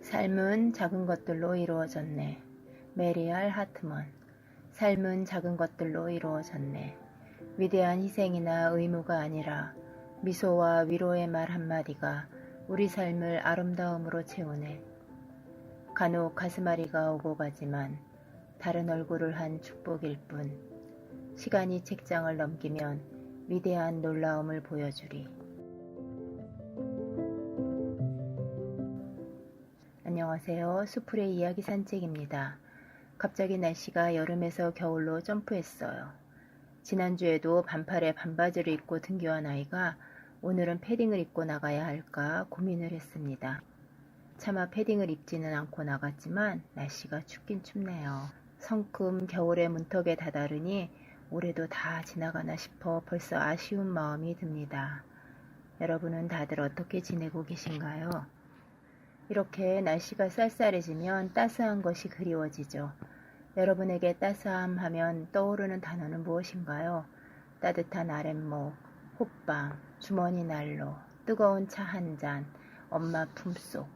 삶은 작은 것들로 이루어졌네. 메리알 하트먼. 삶은 작은 것들로 이루어졌네. 위대한 희생이나 의무가 아니라 미소와 위로의 말 한마디가 우리 삶을 아름다움으로 채우네. 간혹 가슴앓이가 오고 가지만 다른 얼굴을 한 축복일 뿐. 시간이 책장을 넘기면 위대한 놀라움을 보여주리. 안녕하세요. 수풀의 이야기 산책입니다. 갑자기 날씨가 여름에서 겨울로 점프했어요. 지난주에도 반팔에 반바지를 입고 등교한 아이가 오늘은 패딩을 입고 나가야 할까 고민을 했습니다. 차마 패딩을 입지는 않고 나갔지만 날씨가 춥긴 춥네요. 성큼 겨울의 문턱에 다다르니 올해도 다 지나가나 싶어 벌써 아쉬운 마음이 듭니다. 여러분은 다들 어떻게 지내고 계신가요? 이렇게 날씨가 쌀쌀해지면 따스한 것이 그리워지죠. 여러분에게 따스함 하면 떠오르는 단어는 무엇인가요? 따뜻한 아랫목, 호빵, 주머니 난로, 뜨거운 차 한 잔, 엄마 품속.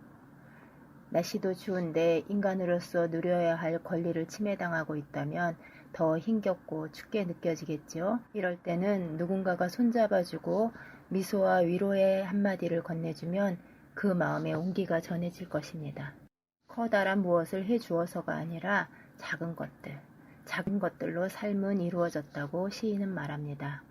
날씨도 추운데 인간으로서 누려야 할 권리를 침해당하고 있다면 더 힘겹고 춥게 느껴지겠죠. 이럴 때는 누군가가 손잡아주고 미소와 위로의 한마디를 건네주면 그 마음에 온기가 전해질 것입니다. 커다란 무엇을 해주어서가 아니라 작은 것들로 삶은 이루어졌다고 시인은 말합니다.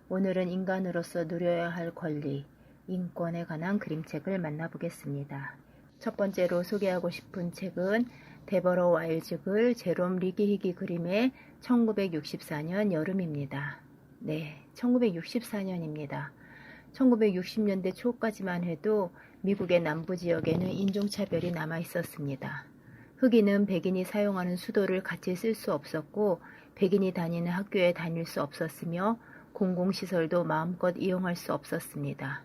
오늘은 인간으로서 누려야 할 권리, 인권에 관한 그림책을 만나보겠습니다. 첫 번째로 소개하고 싶은 책은 데버러 와일즈 제롬 리기히기 그림의 1964년 여름입니다. 네, 1964년입니다. 1960년대 초까지만 해도 미국의 남부 지역에는 인종차별이 남아 있었습니다. 흑인은 백인이 사용하는 수도를 같이 쓸 수 없었고 백인이 다니는 학교에 다닐 수 없었으며 공공시설도 마음껏 이용할 수 없었습니다.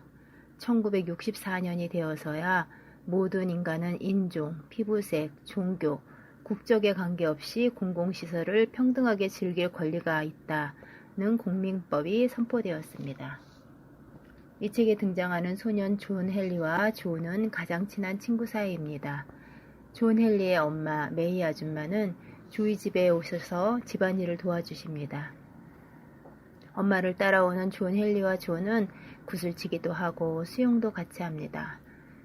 1964년이 되어서야 모든 인간은 인종, 피부색, 종교, 국적에 관계없이 공공시설을 평등하게 즐길 권리가 있다는 공민법이 선포되었습니다. 이 책에 등장하는 소년 존 헨리와 존은 가장 친한 친구 사이입니다. 존 헨리의 엄마 메이 아줌마는 조이 집에 오셔서 집안일을 도와주십니다. 엄마를 따라오는 존 헨리와 존은 구슬치기도 하고 수영도 같이 합니다.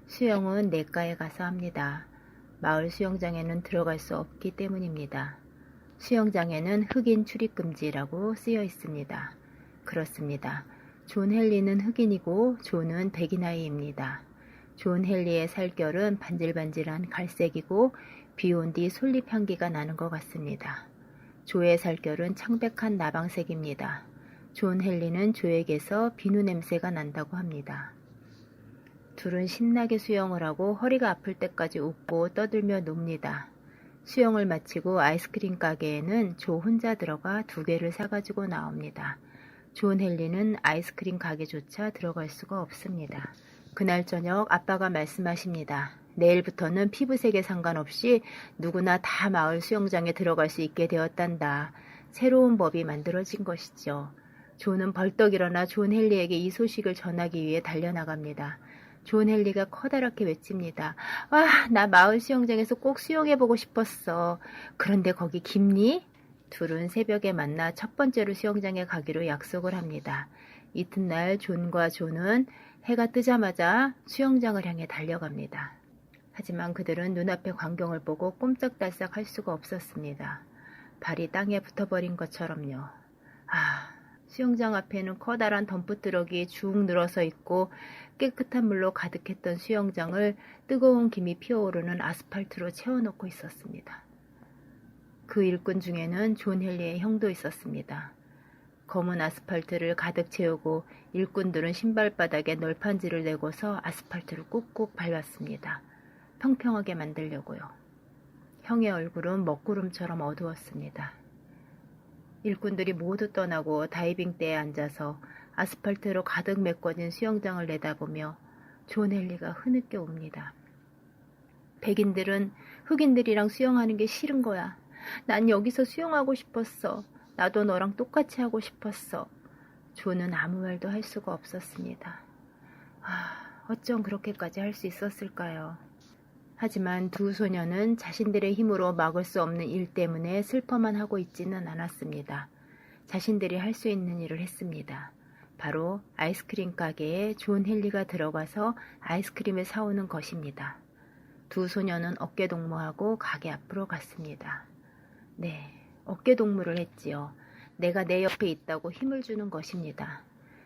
수영은 냇가에 가서 합니다. 마을 수영장에는 들어갈 수 없기 때문입니다. 수영장에는 흑인 출입금지라고 쓰여 있습니다. 그렇습니다. 존 헨리는 흑인이고 존은 백인 아이입니다. 존 헨리의 살결은 반질반질한 갈색이고 비온 뒤 솔잎 향기가 나는 것 같습니다. 조의 살결은 창백한 나방색입니다. 존 헨리는 조에게서 비누 냄새가 난다고 합니다. 둘은 신나게 수영을 하고 허리가 아플 때까지 웃고 떠들며 놉니다. 수영을 마치고 아이스크림 가게에는 조 혼자 들어가 2개를 사가지고 나옵니다. 존 헨리는 아이스크림 가게조차 들어갈 수가 없습니다. 그날 저녁 아빠가 말씀하십니다. 내일부터는 피부색에 상관없이 누구나 다 마을 수영장에 들어갈 수 있게 되었단다. 새로운 법이 만들어진 것이죠. 존은 벌떡 일어나 존 헨리에게 이 소식을 전하기 위해 달려나갑니다. 존 헨리가 커다랗게 외칩니다. 와, 나 마을 수영장에서 꼭 수영해보고 싶었어. 그런데 거기 깊니? 둘은 새벽에 만나 첫 번째로 수영장에 가기로 약속을 합니다. 이튿날 존과 존은 해가 뜨자마자 수영장을 향해 달려갑니다. 하지만 그들은 눈앞의 광경을 보고 꼼짝달싹 할 수가 없었습니다. 발이 땅에 붙어버린 것처럼요. 수영장 앞에는 커다란 덤프트럭이 쭉 늘어서 있고 깨끗한 물로 가득했던 수영장을 뜨거운 김이 피어오르는 아스팔트로 채워놓고 있었습니다. 그 일꾼 중에는 존 헨리의 형도 있었습니다. 검은 아스팔트를 가득 채우고 일꾼들은 신발바닥에 널판지를 내고서 아스팔트를 꾹꾹 밟았습니다. 평평하게 만들려고요. 형의 얼굴은 먹구름처럼 어두웠습니다. 일꾼들이 모두 떠나고 다이빙대에 앉아서 아스팔트로 가득 메꿔진 수영장을 내다보며 존 헨리가 흐느껴 옵니다. 백인들은 흑인들이랑 수영하는 게 싫은 거야. 난 여기서 수영하고 싶었어. 나도 너랑 똑같이 하고 싶었어. 존은 아무 말도 할 수가 없었습니다. 어쩜 그렇게까지 할 수 있었을까요? 하지만 두 소녀는 자신들의 힘으로 막을 수 없는 일 때문에 슬퍼만 하고 있지는 않았습니다. 자신들이 할 수 있는 일을 했습니다. 바로 아이스크림 가게에 존 헨리가 들어가서 아이스크림을 사오는 것입니다. 두 소녀는 어깨동무하고 가게 앞으로 갔습니다. 네, 어깨동무를 했지요. 내가 내 옆에 있다고 힘을 주는 것입니다.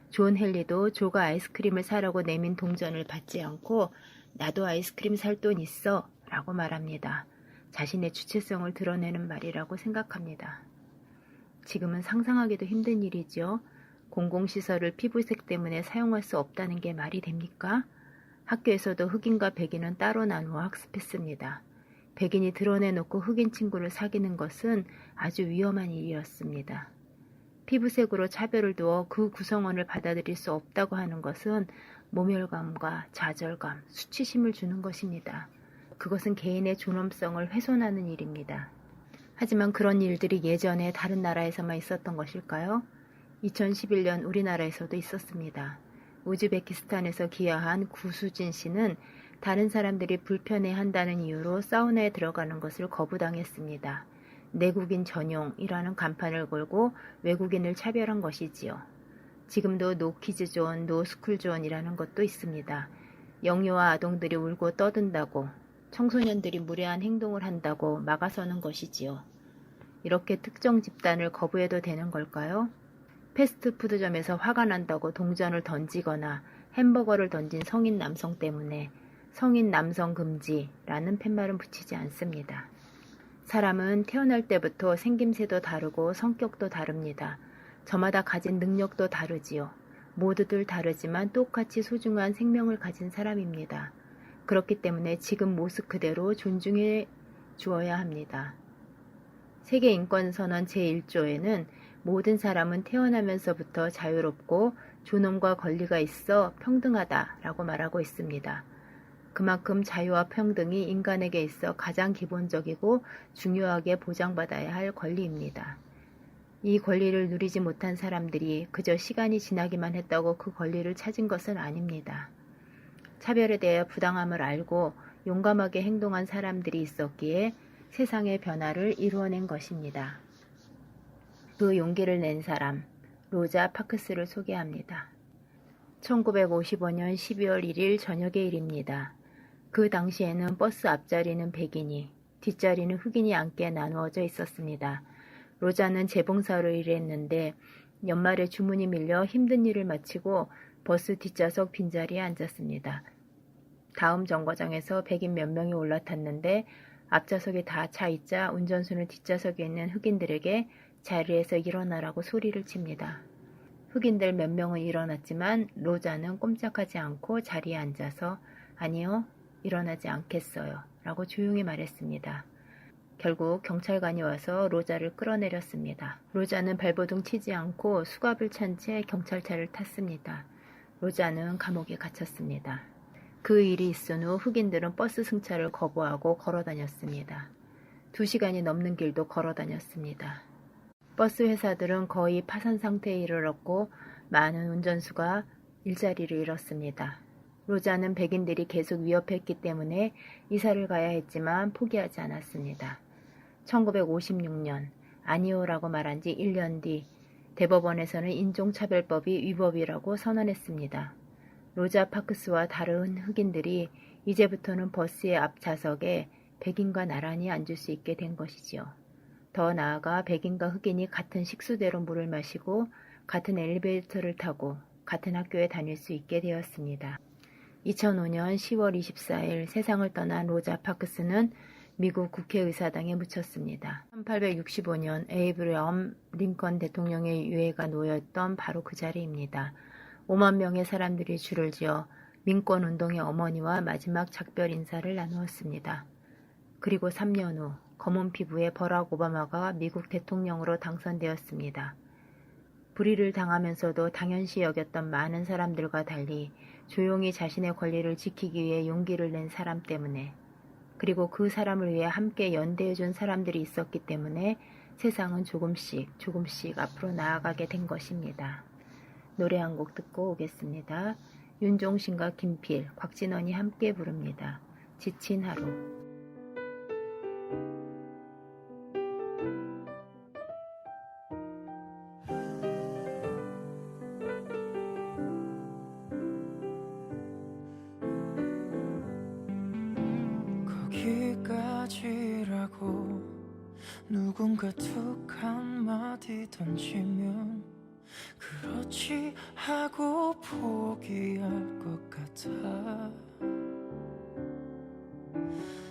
존 헨리도 조가 아이스크림을 사라고 내민 동전을 받지 않고 나도 아이스크림 살 돈 있어 라고 말합니다. 자신의 주체성을 드러내는 말이라고 생각합니다. 지금은 상상하기도 힘든 일이죠. 공공시설을 피부색 때문에 사용할 수 없다는 게 말이 됩니까? 학교에서도 흑인과 백인은 따로 나누어 학습했습니다. 백인이 드러내놓고 흑인 친구를 사귀는 것은 아주 위험한 일이었습니다. 피부색으로 차별을 두어 그 구성원을 받아들일 수 없다고 하는 것은 모멸감과 좌절감, 수치심을 주는 것입니다. 그것은 개인의 존엄성을 훼손하는 일입니다. 하지만 그런 일들이 예전에 다른 나라에서만 있었던 것일까요? 2011년 우리나라에서도 있었습니다. 우즈베키스탄에서 귀화한 구수진 씨는 다른 사람들이 불편해한다는 이유로 사우나에 들어가는 것을 거부당했습니다. 내국인 전용이라는 간판을 걸고 외국인을 차별한 것이지요. 지금도 노키즈존, 노스쿨존이라는 것도 있습니다. 영유아 아동들이 울고 떠든다고, 청소년들이 무례한 행동을 한다고 막아서는 것이지요. 이렇게 특정 집단을 거부해도 되는 걸까요? 패스트푸드점에서 화가 난다고 동전을 던지거나 햄버거를 던진 성인 남성 때문에 성인 남성 금지라는 팻말은 붙이지 않습니다. 사람은 태어날 때부터 생김새도 다르고 성격도 다릅니다. 저마다 가진 능력도 다르지요. 모두들 다르지만 똑같이 소중한 생명을 가진 사람입니다. 그렇기 때문에 지금 모습 그대로 존중해 주어야 합니다. 세계인권선언 제1조에는 모든 사람은 태어나면서부터 자유롭고 존엄과 권리가 있어 평등하다라고 말하고 있습니다. 그만큼 자유와 평등이 인간에게 있어 가장 기본적이고 중요하게 보장받아야 할 권리입니다. 이 권리를 누리지 못한 사람들이 그저 시간이 지나기만 했다고 그 권리를 찾은 것은 아닙니다. 차별에 대해 부당함을 알고 용감하게 행동한 사람들이 있었기에 세상의 변화를 이루어낸 것입니다. 그 용기를 낸 사람, 로자 파크스를 소개합니다. 1955년 12월 1일 저녁의 일입니다. 그 당시에는 버스 앞자리는 백인이, 뒷자리는 흑인이 앉게 나누어져 있었습니다. 로자는 재봉사로 일했는데 연말에 주문이 밀려 힘든 일을 마치고 버스 뒷좌석 빈자리에 앉았습니다. 다음 정거장에서 백인 몇 명이 올라탔는데 앞좌석이 다 차 있자 운전수는 뒷좌석에 있는 흑인들에게 자리에서 일어나라고 소리를 칩니다. 흑인들 몇 명은 일어났지만 로자는 꼼짝하지 않고 자리에 앉아서 아니요, 일어나지 않겠어요 라고 조용히 말했습니다. 결국 경찰관이 와서 로자를 끌어내렸습니다. 로자는 발버둥 치지 않고 수갑을 찬 채 경찰차를 탔습니다. 로자는 감옥에 갇혔습니다. 그 일이 있은 후 흑인들은 버스 승차를 거부하고 걸어다녔습니다. 2시간이 넘는 길도 걸어다녔습니다. 버스 회사들은 거의 파산 상태에 이르렀고 많은 운전수가 일자리를 잃었습니다. 로자는 백인들이 계속 위협했기 때문에 이사를 가야 했지만 포기하지 않았습니다. 1956년 아니오라고 말한 지 1년 뒤 대법원에서는 인종차별법이 위법이라고 선언했습니다. 로자 파크스와 다른 흑인들이 이제부터는 버스의 앞좌석에 백인과 나란히 앉을 수 있게 된 것이지요. 더 나아가 백인과 흑인이 같은 식수대로 물을 마시고 같은 엘리베이터를 타고 같은 학교에 다닐 수 있게 되었습니다. 2005년 10월 24일 세상을 떠난 로자 파크스는 미국 국회의사당에 묻혔습니다. 1865년 에이브러함 링컨 대통령의 유해가 놓여있던 바로 그 자리입니다. 5만 명의 사람들이 줄을 지어 민권운동의 어머니와 마지막 작별 인사를 나누었습니다. 그리고 3년 후 검은 피부의 버락 오바마가 미국 대통령으로 당선되었습니다. 불의를 당하면서도 당연시 여겼던 많은 사람들과 달리 조용히 자신의 권리를 지키기 위해 용기를 낸 사람 때문에, 그리고 그 사람을 위해 함께 연대해준 사람들이 있었기 때문에 세상은 조금씩 앞으로 나아가게 된 것입니다. 노래 한 곡 듣고 오겠습니다. 윤종신과 김필, 곽진원이 함께 부릅니다. 지친 하루. 거기까지라고 누군가 툭 한마디 던지면 그렇지 하고 포기할 것 같아.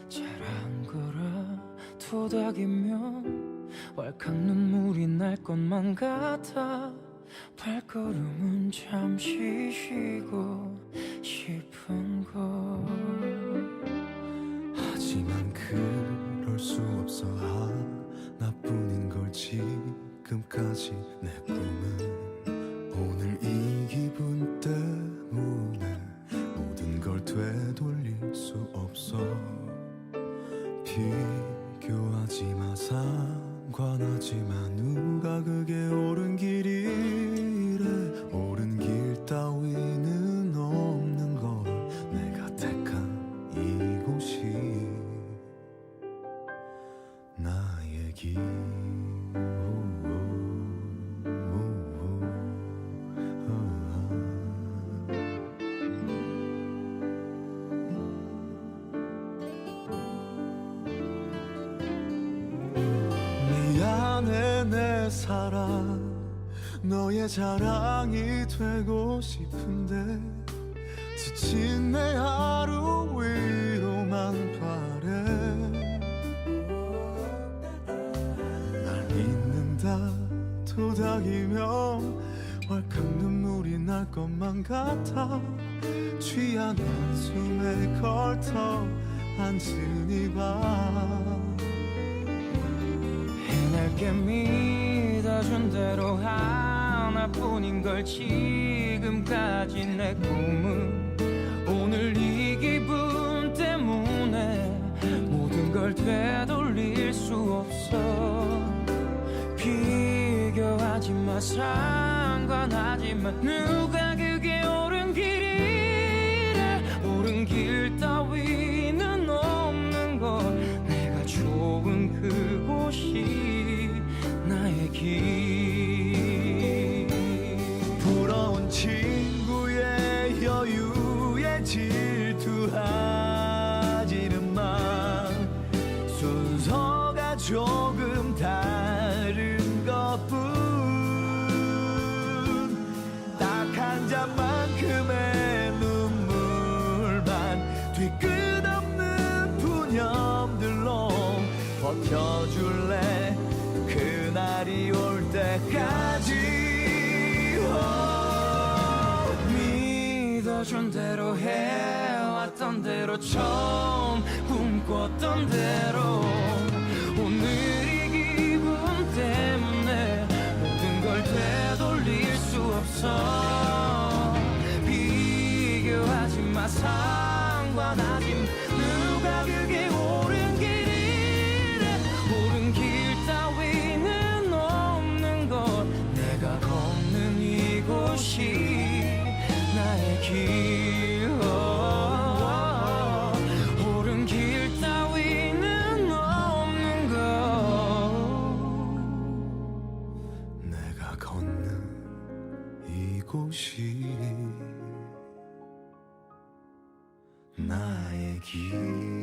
잘한 거라 토닥이면 왈칵 눈물이 날 것만 같아. 발걸음은 잠시 쉬고 싶은 걸. 하지만 그럴 수 없어. 하나뿐인 걸 지금까지. 내 꿈은 오늘 이 기분 때문에 모든 걸 되돌릴 수 없어. 비교하지 마, 상관하지 마. 누가 그게 옳은 길이래. 옳은 길 따위는 없는 걸. 내가 택한 이곳이 나의 길. 미안해 내 사랑, 너의 자랑이 되고 싶은데 지친 내 하루 위로만 바래. 날 믿는다 토닥이면 왈칵 눈물이 날 것만 같아. 취한 한숨에 걸터 앉은 이 밤. 해낼게 믿어준 대로 하나뿐인 걸 지금까지. 내 꿈은 오늘 이 기분 때문에 모든 걸 되돌릴 수 없어. 비교하지 마, 상관하지 마. 누가 그게 옳은 길이래. 옳은 길 따위는 없는 걸. 내가 좋은 그곳이 나의 길. 부러운 친구의 여유에 질투하지는 마. 순서가 조금 다른 것뿐. 딱 한 잔만큼의 눈물만 뒤끝 없는 푸념들로 버텨줄래. 그날이 올 때까지. 믿어준 대로 해왔던 대로 처음 꿈꿨던 대로. 오늘 이 기분 때문에 모든 걸 되돌릴 수 없어. 비교하지 마, 상관하지 마. 누가 그게 옳은 길이래. 옳은 길 따위는 없는 것. 내가 걷는 이곳이 나의 길. 옳은 길 따위는 없는 것. 내가 걷는 이곳이 나의 길.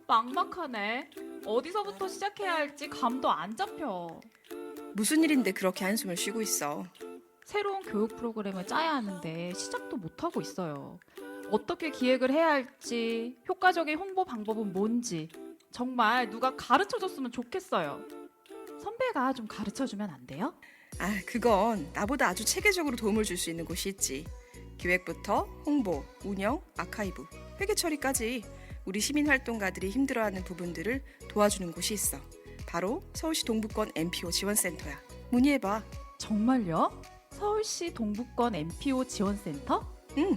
막막하네. 어디서부터 시작해야 할지 감도 안 잡혀. 무슨 일인데 그렇게 한숨을 쉬고 있어? 새로운 교육 프로그램을 짜야 하는데 시작도 못하고 있어요. 어떻게 기획을 해야 할지, 효과적인 홍보 방법은 뭔지 정말 누가 가르쳐줬으면 좋겠어요. 선배가 좀 가르쳐주면 안 돼요? 아, 그건 나보다 아주 체계적으로 도움을 줄 수 있는 곳이 있지. 기획부터 홍보, 운영, 아카이브, 회계 처리까지 우리 시민활동가들이 힘들어하는 부분들을 도와주는 곳이 있어. 바로 서울시 동부권 NPO 지원센터야. 문의해봐. 정말요? 서울시 동부권 NPO 지원센터? 응.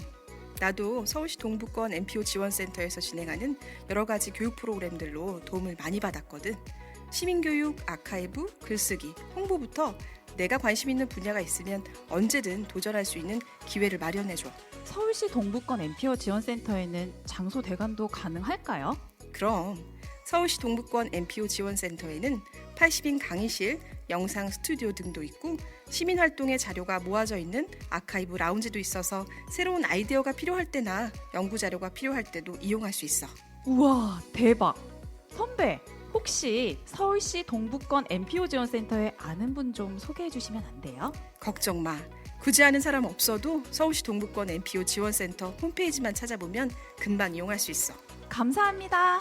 나도 서울시 동부권 NPO 지원센터에서 진행하는 여러 가지 교육 프로그램들로 도움을 많이 받았거든. 시민교육, 아카이브, 글쓰기, 홍보부터 내가 관심 있는 분야가 있으면 언제든 도전할 수 있는 기회를 마련해줘. 서울시 동부권 NPO 지원센터에는 장소 대관도 가능할까요? 그럼 서울시 동부권 NPO 지원센터에는 80인 강의실, 영상 스튜디오 등도 있고 시민활동의 자료가 모아져 있는 아카이브 라운지도 있어서 새로운 아이디어가 필요할 때나 연구 자료가 필요할 때도 이용할 수 있어. 우와, 대박! 선배, 혹시 서울시 동부권 NPO 지원센터에 아는 분 좀 소개해 주시면 안 돼요? 걱정 마. 굳이 아는 사람 없어도 서울시 동부권 NPO 지원센터 홈페이지만 찾아보면 금방 이용할 수 있어. 감사합니다.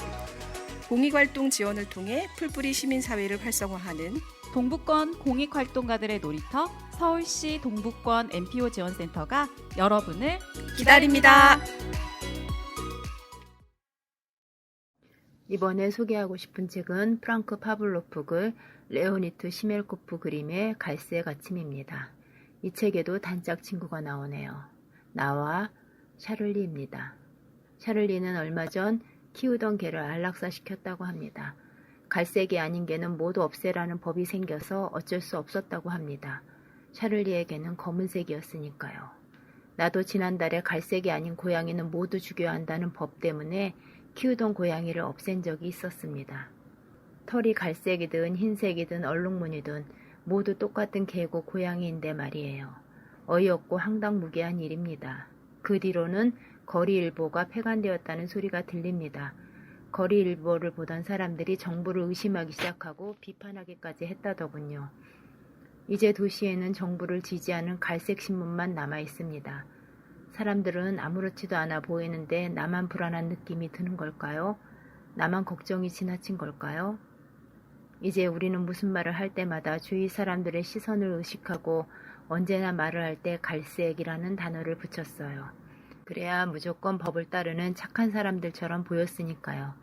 공익활동 지원을 통해 풀뿌리 시민사회를 활성화하는 동부권 공익활동가들의 놀이터 서울시 동부권 NPO 지원센터가 여러분을 기다립니다. 이번에 소개하고 싶은 책은 프랑크 파블로프 글, 레오니트 시멜코프 그림의 갈색 아침입니다. 이 책에도 단짝 친구가 나오네요. 나와 샤를리입니다. 샤를리는 얼마 전 키우던 개를 안락사시켰다고 합니다. 갈색이 아닌 개는 모두 없애라는 법이 생겨서 어쩔 수 없었다고 합니다. 샤를리에게는 검은색이었으니까요. 나도 지난달에 갈색이 아닌 고양이는 모두 죽여야 한다는 법 때문에 키우던 고양이를 없앤 적이 있었습니다. 털이 갈색이든 흰색이든 얼룩무늬든 모두 똑같은 개고 고양이인데 말이에요. 어이없고 황당무계한 일입니다. 그 뒤로는 거리일보가 폐간되었다는 소리가 들립니다. 거리일보를 보던 사람들이 정부를 의심하기 시작하고 비판하기까지 했다더군요. 이제 도시에는 정부를 지지하는 갈색 신문만 남아 있습니다. 사람들은 아무렇지도 않아 보이는데 나만 불안한 느낌이 드는 걸까요? 나만 걱정이 지나친 걸까요? 이제 우리는 무슨 말을 할 때마다 주위 사람들의 시선을 의식하고 언제나 말을 할 때 갈색이라는 단어를 붙였어요. 그래야 무조건 법을 따르는 착한 사람들처럼 보였으니까요.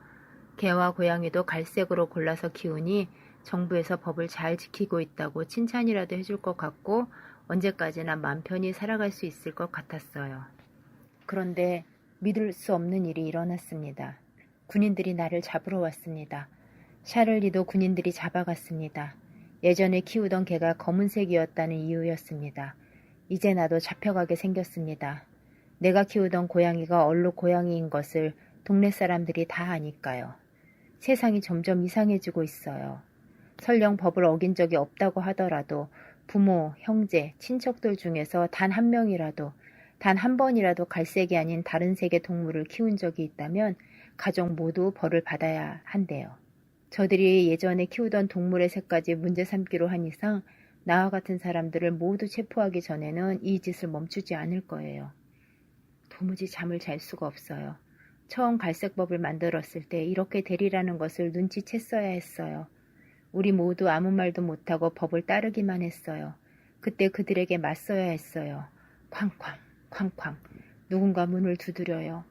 개와 고양이도 갈색으로 골라서 키우니 정부에서 법을 잘 지키고 있다고 칭찬이라도 해줄 것 같고 언제까지나 맘 편히 살아갈 수 있을 것 같았어요. 그런데 믿을 수 없는 일이 일어났습니다. 군인들이 나를 잡으러 왔습니다. 샤를리도 군인들이 잡아갔습니다. 예전에 키우던 개가 검은색이었다는 이유였습니다. 이제 나도 잡혀가게 생겼습니다. 내가 키우던 고양이가 얼룩 고양이인 것을 동네 사람들이 다 아니까요. 세상이 점점 이상해지고 있어요. 설령 법을 어긴 적이 없다고 하더라도 부모, 형제, 친척들 중에서 단 한 명이라도, 단 한 번이라도 갈색이 아닌 다른 색의 동물을 키운 적이 있다면 가족 모두 벌을 받아야 한대요. 저들이 예전에 키우던 동물의 색까지 문제 삼기로 한 이상 나와 같은 사람들을 모두 체포하기 전에는 이 짓을 멈추지 않을 거예요. 도무지 잠을 잘 수가 없어요. 처음 갈색법을 만들었을 때 이렇게 되리라는 것을 눈치챘어야 했어요. 우리 모두 아무 말도 못하고 법을 따르기만 했어요. 그때 그들에게 맞서야 했어요. 쾅쾅, 쾅쾅. 누군가 문을 두드려요.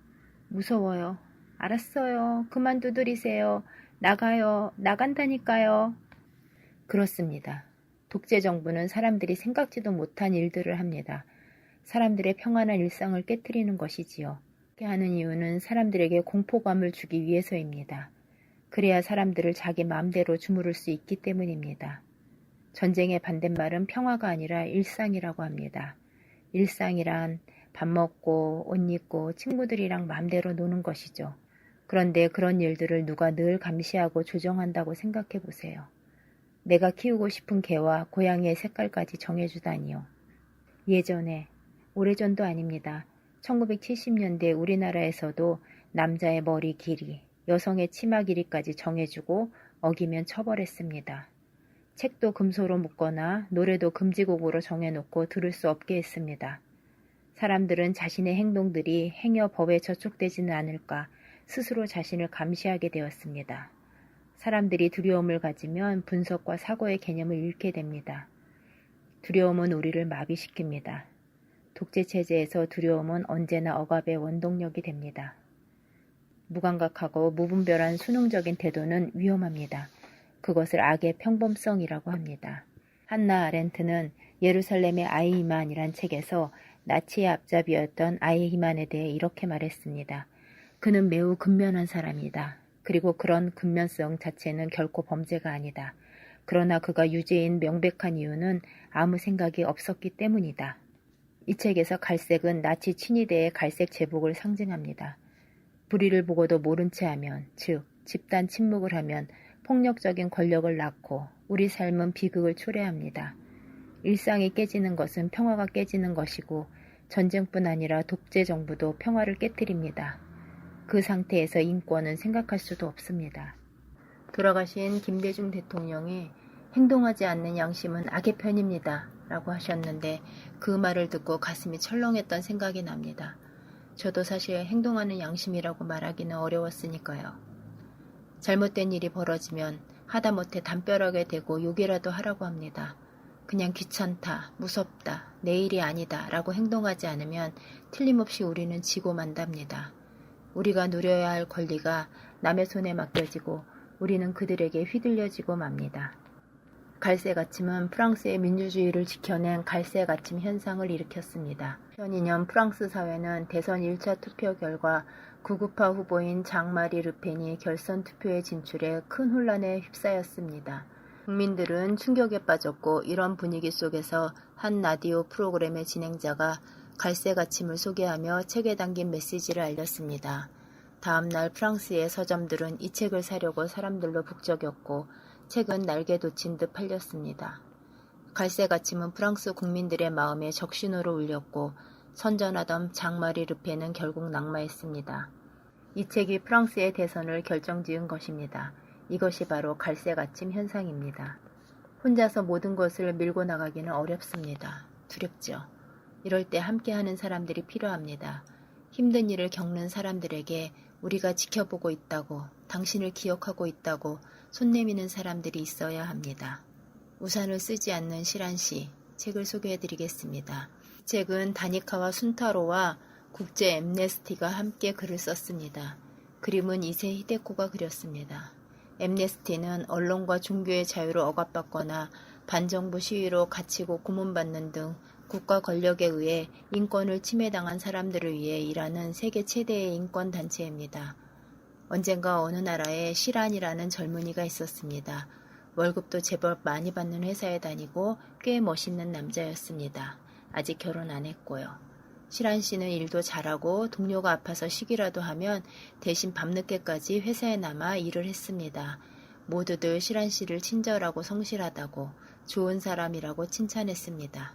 무서워요. 알았어요. 그만 두드리세요. 나가요. 나간다니까요. 그렇습니다. 독재 정부는 사람들이 생각지도 못한 일들을 합니다. 사람들의 평안한 일상을 깨트리는 것이지요. 그렇게 하는 이유는 사람들에게 공포감을 주기 위해서입니다. 그래야 사람들을 자기 마음대로 주무를 수 있기 때문입니다. 전쟁의 반대말은 평화가 아니라 일상이라고 합니다. 일상이란 밥 먹고 옷 입고 친구들이랑 마음대로 노는 것이죠. 그런데 그런 일들을 누가 늘 감시하고 조정한다고 생각해 보세요. 내가 키우고 싶은 개와 고양이의 색깔까지 정해주다니요. 예전에, 오래전도 아닙니다. 1970년대 우리나라에서도 남자의 머리 길이, 여성의 치마 길이까지 정해주고 어기면 처벌했습니다. 책도 금소로 묶거나 노래도 금지곡으로 정해놓고 들을 수 없게 했습니다. 사람들은 자신의 행동들이 행여 법에 저촉되지는 않을까 스스로 자신을 감시하게 되었습니다. 사람들이 두려움을 가지면 분석과 사고의 개념을 잃게 됩니다. 두려움은 우리를 마비시킵니다. 독재체제에서 두려움은 언제나 억압의 원동력이 됩니다. 무감각하고 무분별한 수능적인 태도는 위험합니다. 그것을 악의 평범성이라고 합니다. 한나 아렌트는 예루살렘의 아이히만이란 책에서 나치의 앞잡이였던 아이히만에 대해 이렇게 말했습니다. 그는 매우 근면한 사람이다. 그리고 그런 근면성 자체는 결코 범죄가 아니다. 그러나 그가 유죄인 명백한 이유는 아무 생각이 없었기 때문이다. 이 책에서 갈색은 나치 친위대의 갈색 제복을 상징합니다. 불의를 보고도 모른 채 하면, 즉 집단 침묵을 하면 폭력적인 권력을 낳고 우리 삶은 비극을 초래합니다. 일상이 깨지는 것은 평화가 깨지는 것이고 전쟁뿐 아니라 독재 정부도 평화를 깨뜨립니다. 그 상태에서 인권은 생각할 수도 없습니다. 돌아가신 김대중 대통령이 행동하지 않는 양심은 악의 편입니다. 라고 하셨는데 그 말을 듣고 가슴이 철렁했던 생각이 납니다. 저도 사실 행동하는 양심이라고 말하기는 어려웠으니까요. 잘못된 일이 벌어지면 하다못해 담벼락에 대고 욕이라도 하라고 합니다. 그냥 귀찮다, 무섭다, 내 일이 아니다 라고 행동하지 않으면 틀림없이 우리는 지고 만답니다. 우리가 누려야 할 권리가 남의 손에 맡겨지고 우리는 그들에게 휘둘려지고 맙니다. 갈색 아침은 프랑스의 민주주의를 지켜낸 갈색 아침 현상을 일으켰습니다. 2002년 프랑스 사회는 대선 1차 투표 결과 구구파 후보인 장마리 르펜이 결선 투표에 진출해 큰 혼란에 휩싸였습니다. 국민들은 충격에 빠졌고 이런 분위기 속에서 한 라디오 프로그램의 진행자가 갈색 아침을 소개하며 책에 담긴 메시지를 알렸습니다. 다음날 프랑스의 서점들은 이 책을 사려고 사람들로 북적였고 책은 날개 돋친 듯 팔렸습니다. 갈색 아침은 프랑스 국민들의 마음에 적신호로 울렸고 선전하던 장마리 르펜은 결국 낙마했습니다. 이 책이 프랑스의 대선을 결정지은 것입니다. 이것이 바로 갈색 아침 현상입니다. 혼자서 모든 것을 밀고 나가기는 어렵습니다. 두렵죠. 이럴 때 함께하는 사람들이 필요합니다. 힘든 일을 겪는 사람들에게 우리가 지켜보고 있다고, 당신을 기억하고 있다고 손 내미는 사람들이 있어야 합니다. 우산을 쓰지 않는 시란시, 책을 소개해드리겠습니다. 책은 다니카와 순타로와 국제 엠네스티가 함께 글을 썼습니다. 그림은 이세 히데코가 그렸습니다. 엠네스티는 언론과 종교의 자유를 억압받거나 반정부 시위로 갇히고 고문받는 등 국가 권력에 의해 인권을 침해당한 사람들을 위해 일하는 세계 최대의 인권단체입니다. 언젠가 어느 나라에 시란이라는 젊은이가 있었습니다. 월급도 제법 많이 받는 회사에 다니고 꽤 멋있는 남자였습니다. 아직 결혼 안 했고요. 시란 씨는 일도 잘하고 동료가 아파서 쉬기라도 하면 대신 밤늦게까지 회사에 남아 일을 했습니다. 모두들 시란 씨를 친절하고 성실하다고 좋은 사람이라고 칭찬했습니다.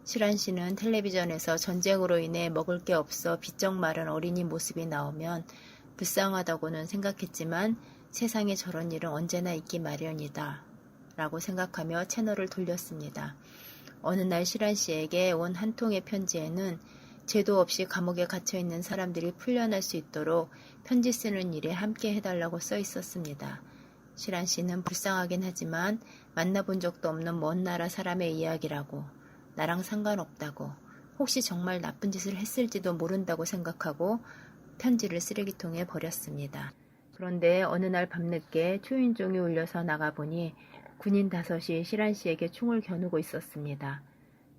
시란 씨는 텔레비전에서 전쟁으로 인해 먹을 게 없어 비쩍 마른 어린이 모습이 나오면 불쌍하다고는 생각했지만 세상에 저런 일은 언제나 있기 마련이다 라고 생각하며 채널을 돌렸습니다. 어느 날 시란 씨에게 온 한 통의 편지에는 죄도 없이 감옥에 갇혀있는 사람들이 풀려날 수 있도록 편지 쓰는 일에 함께 해달라고 써 있었습니다. 시란 씨는 불쌍하긴 하지만 만나본 적도 없는 먼 나라 사람의 이야기라고, 나랑 상관없다고, 혹시 정말 나쁜 짓을 했을지도 모른다고 생각하고 편지를 쓰레기통에 버렸습니다. 그런데 어느 날 밤늦게 초인종이 울려서 나가보니 군인 5이 시란 씨에게 총을 겨누고 있었습니다.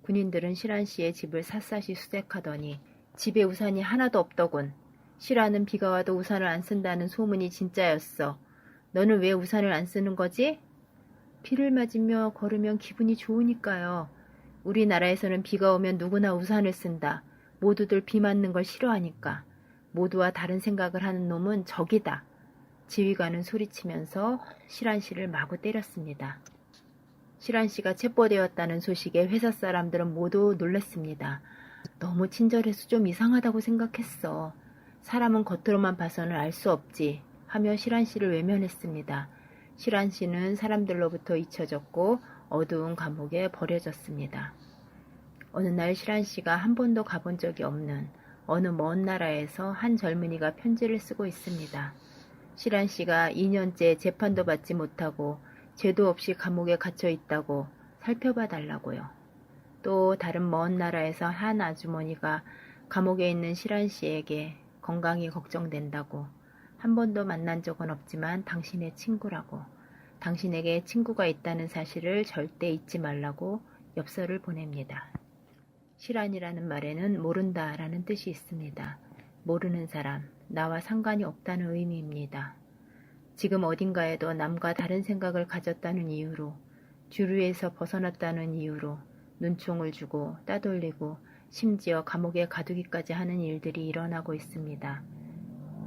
군인들은 시란 씨의 집을 샅샅이 수색하더니 집에 우산이 하나도 없더군. 시란은 비가 와도 우산을 안 쓴다는 소문이 진짜였어. 너는 왜 우산을 안 쓰는 거지? 비를 맞으며 걸으면 기분이 좋으니까요. 우리나라에서는 비가 오면 누구나 우산을 쓴다. 모두들 비 맞는 걸 싫어하니까. 모두와 다른 생각을 하는 놈은 적이다. 지휘관은 소리치면서 시란 씨를 마구 때렸습니다. 시란 씨가 체포되었다는 소식에 회사 사람들은 모두 놀랐습니다. 너무 친절해서 좀 이상하다고 생각했어. 사람은 겉으로만 봐서는 알 수 없지 하며 시란 씨를 외면했습니다. 시란 씨는 사람들로부터 잊혀졌고 어두운 감옥에 버려졌습니다. 어느 날 시란 씨가 한 번도 가본 적이 없는 어느 먼 나라에서 한 젊은이가 편지를 쓰고 있습니다. 시란 씨가 2년째 재판도 받지 못하고 죄도 없이 감옥에 갇혀 있다고 살펴봐 달라고요. 또 다른 먼 나라에서 한 아주머니가 감옥에 있는 시란 씨에게 건강이 걱정된다고. 한 번도 만난 적은 없지만 당신의 친구라고. 당신에게 친구가 있다는 사실을 절대 잊지 말라고 엽서를 보냅니다. 실안이라는 말에는 모른다라는 뜻이 있습니다. 모르는 사람, 나와 상관이 없다는 의미입니다. 지금 어딘가에도 남과 다른 생각을 가졌다는 이유로, 주류에서 벗어났다는 이유로 눈총을 주고 따돌리고 심지어 감옥에 가두기까지 하는 일들이 일어나고 있습니다.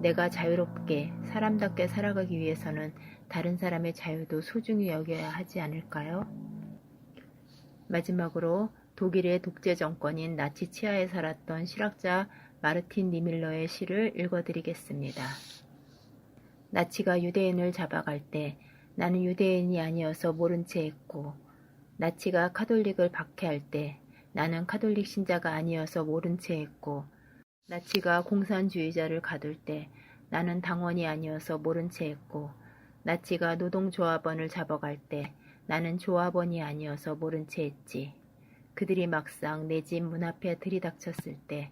내가 자유롭게 사람답게 살아가기 위해서는 다른 사람의 자유도 소중히 여겨야 하지 않을까요? 마지막으로 독일의 독재 정권인 나치 치하에 살았던 실학자 마르틴 니밀러의 시를 읽어드리겠습니다. 나치가 유대인을 잡아갈 때 나는 유대인이 아니어서 모른 채 했고, 나치가 카톨릭을 박해할 때 나는 카톨릭 신자가 아니어서 모른 채 했고, 나치가 공산주의자를 가둘 때 나는 당원이 아니어서 모른 채 했고, 나치가 노동조합원을 잡아갈 때 나는 조합원이 아니어서 모른 채 했지. 그들이 막상 내 집 문 앞에 들이닥쳤을 때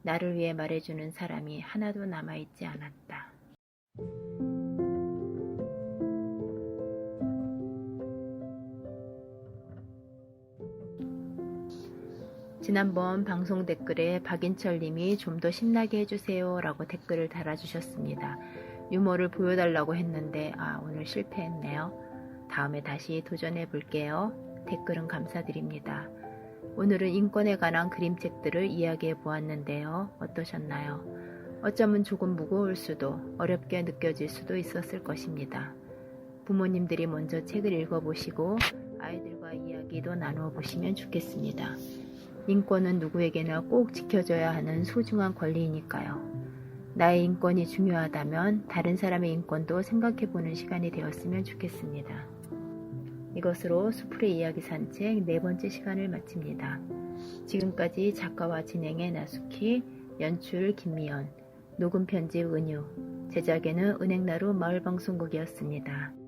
나를 위해 말해주는 사람이 하나도 남아있지 않았다. 지난번 방송 댓글에 박인철 님이 좀 더 신나게 해주세요 라고 댓글을 달아주셨습니다. 유머를 보여달라고 했는데 오늘 실패했네요. 다음에 다시 도전해 볼게요. 댓글은 감사드립니다. 오늘은 인권에 관한 그림책들을 이야기해 보았는데요. 어떠셨나요? 어쩌면 조금 무거울 수도 어렵게 느껴질 수도 있었을 것입니다. 부모님들이 먼저 책을 읽어보시고 아이들과 이야기도 나누어 보시면 좋겠습니다. 인권은 누구에게나 꼭 지켜줘야 하는 소중한 권리이니까요. 나의 인권이 중요하다면 다른 사람의 인권도 생각해보는 시간이 되었으면 좋겠습니다. 이것으로 수풀의 이야기 산책 4번째 시간을 마칩니다. 지금까지 작가와 진행의 나수키, 연출 김미연, 녹음 편집 은유, 제작에는 은행나루 마을방송국이었습니다.